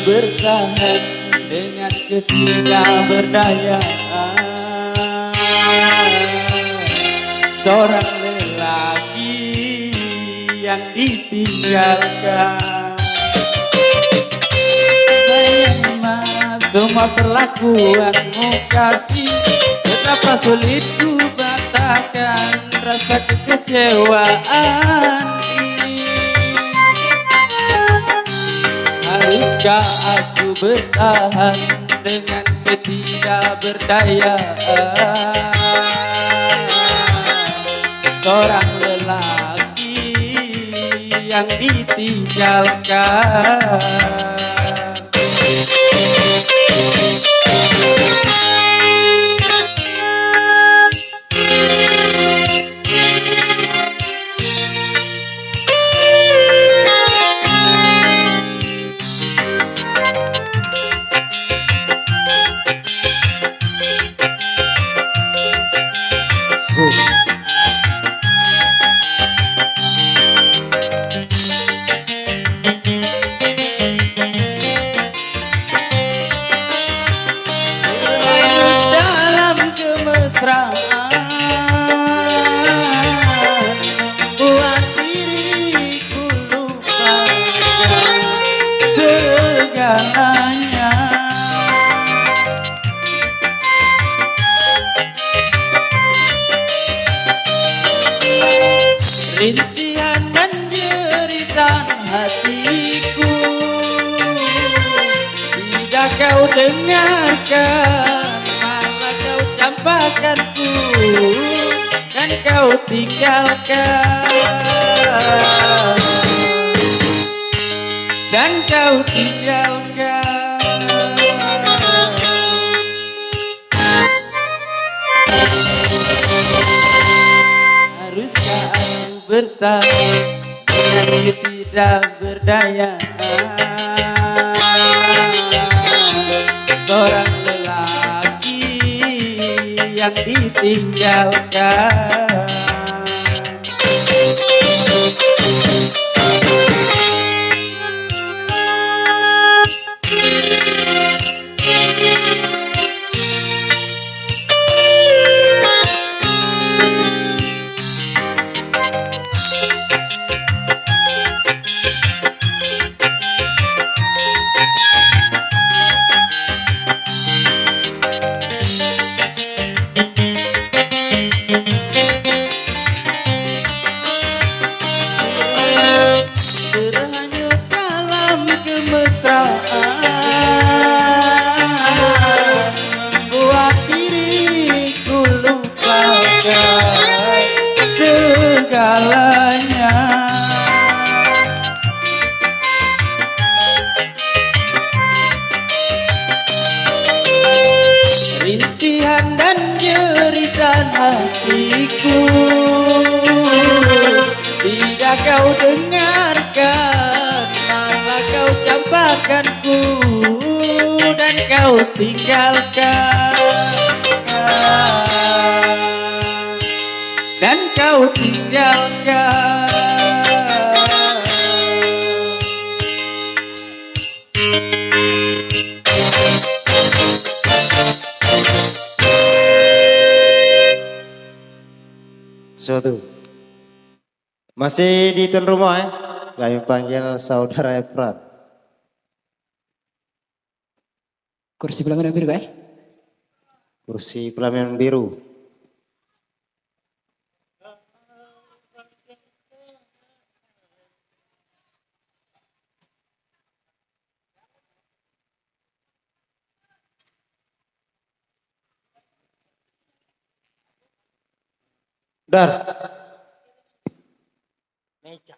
bertahan dengan ketidakberdayaan seorang lelaki yang ditinggalkan. Sayang semua perlakuanmu kasih, betapa sulit ku bantahkan rasa kekecewaan ini. Haruskah aku bertahan dengan ketidakberdayaan seorang lelaki yang ditinggalkan? Dalam kemesraan membuat diriku lupakan segalanya. Rintihan dan jeritan hatiku tidak kau dengarkan, malah kau campakanku dan kau tinggalkan, dan kau tinggalkan. Haruskah aku bertahan dengan ketidakberdayaan seorang lelaki yang ditinggalkan? Terhanyut dalam kemesraan membuat diriku lupakan segalanya. Rintihan dan jeritan hatiku tidak kau dengarkan, malah kau campakanku dan kau tinggalkan, dan kau tinggalkan. Suatu masih di tuan rumah ya, kami panggil saudara Efrat. Kursi pelaminan biru kan? Kursi pelaminan biru. Dar. Meja.